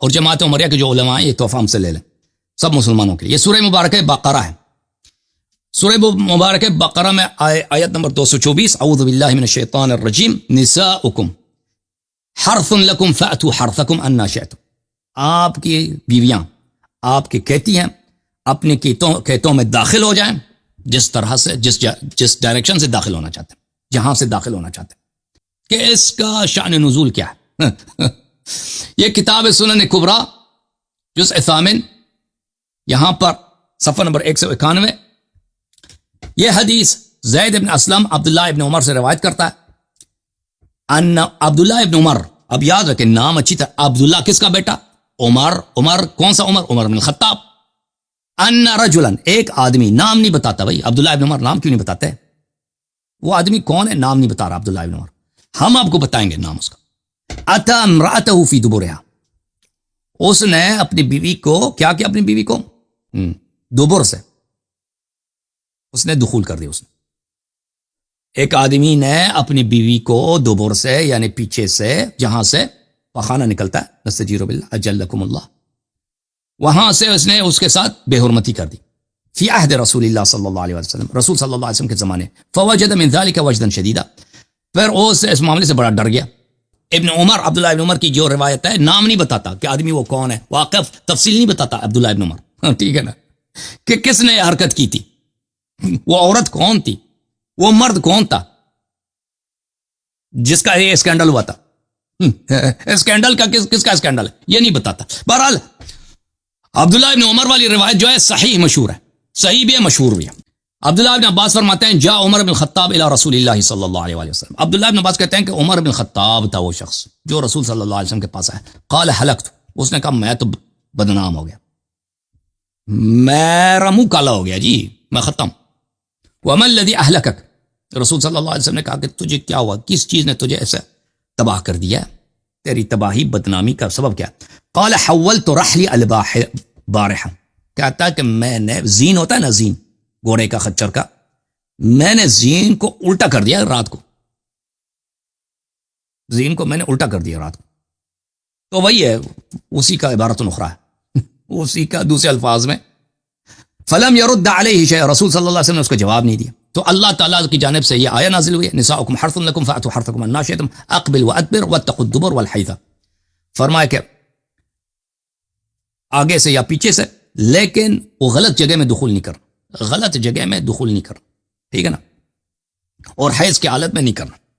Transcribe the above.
اور جماعت عمریہ کے جو علماء ہیں یہ تحفہ ہم سے لے لیں سب مسلمانوں کے لیے. یہ سورہ مبارک بقرہ ہے. سورہ مبارک بقرہ میں آیت نمبر 224 اعوذ باللہ من الشیطان الرجیم نساؤکم حرث لکم فأتوا حرثکم انا شئتم. آپ کی بیویاں آپ کی کہتی ہیں اپنے کھیتوں میں داخل ہو جائیں جس طرح سے جس ڈائریکشن سے داخل ہونا چاہتے ہیں, جہاں سے داخل ہونا چاہتے ہیں. کہ اس کا شان نزول کیا ہے؟ یہ کتاب سنن کبریٰ جزء ثامن یہاں پر صفحہ نمبر 191. یہ حدیث زید بن اسلم عبداللہ ابن عمر سے روایت کرتا ہے. ان عبداللہ ابن عمر, اب یاد رکھیں نام اچھی طرح, عبداللہ کس کا بیٹا؟ عمر کون سا عمر؟ عمر بن الخطاب. ان رجلا, ایک آدمی, نام نہیں بتاتا بھائی عبداللہ ابن عمر, نام کیوں نہیں بتاتے؟ وہ آدمی کون ہے نام نہیں بتا رہا عبداللہ ابن عمر, ہم آپ کو بتائیں گے نام اس کا. اتا امرأته فی دبرها, اس نے اپنی بیوی کو کیا کیا؟ اپنی بیوی کو دبر سے اس نے دخول کر دیا. اس نے ایک آدمی نے اپنی بیوی کو دبر سے یعنی پیچھے سے جہاں سے پخانہ نکلتا ہے, نستجیر باللہ اجلکم اللہ, وہاں سے اس نے اس کے ساتھ بے حرمتی کر دی. فی عہد رسول اللہ صلی اللہ علیہ وسلم, رسول صلی اللہ علیہ وسلم کے زمانے. فوجد من ذلك وجدا شدیدا, پھر اس معاملے سے بڑا ڈر گیا. ابن عمر, عبداللہ ابن عمر کی جو روایت ہے نام نہیں بتاتا کہ آدمی وہ کون ہے, واقف تفصیل نہیں بتاتا عبداللہ ابن عمر, ٹھیک ہے نا, کہ کس نے حرکت کی تھی, وہ عورت کون تھی, وہ مرد کون تھا جس کا یہ اسکینڈل ہوا تھا. اسکینڈل کا کس کا اسکینڈل ہے یہ نہیں بتاتا. بہرحال عبداللہ ابن عمر والی روایت جو ہے صحیح مشہور ہے, صحیح بھی ہے مشہور بھی ہے. عبداللہ ابن عباس فرماتے ہیں جاء عمر بن الخطاب الى رسول اللہ صلی اللہ علیہ وسلم. عبداللہ ابن عباس کہتے ہیں کہ عمر بن الخطاب تھا وہ شخص جو رسول صلی اللہ علیہ وسلم کے پاس آیا. قال حلقت, اس نے کہا میں تو بدنام ہو گیا, میرا منہ کالا ہو گیا جی, میں ختم. وما الذي اهلكك, رسول صلی اللہ علیہ وسلم نے کہا کہ تجھے کیا ہوا, کس چیز نے تجھے ایسا تباہ کر دیا, تیری تباہی بدنامی کا سبب کیا؟ قال حولت رحلی البارحہ, کہتا کہ میں نے, زین ہوتا ہے نا زین, گھوڑے کا خچر کا, میں نے زین کو الٹا کر دیا رات کو, زین کو میں نے الٹا کر دیا رات کو. تو وہی ہے, اسی کا عبارت اخرى ہے, اسی کا دوسرے الفاظ میں. فلم يرد علیہ شیء, رسول صلی اللہ علیہ وسلم نے اس کو جواب نہیں دیا. تو اللہ تعالیٰ کی جانب سے یہ آیہ نازل ہوئی, نساؤکم حرث لکم فأتوا حرثکم انا شئتم اقبل وادبر واتقوا الدبر والحیث. فرمایا کہ آگے سے یا پیچھے سے, لیکن وہ غلط جگہ میں دخول نہیں کرنا, غلط جگہ میں دخول نہیں کرنا, ٹھیک ہے نا, اور حیض کی حالت میں نہیں کرنا.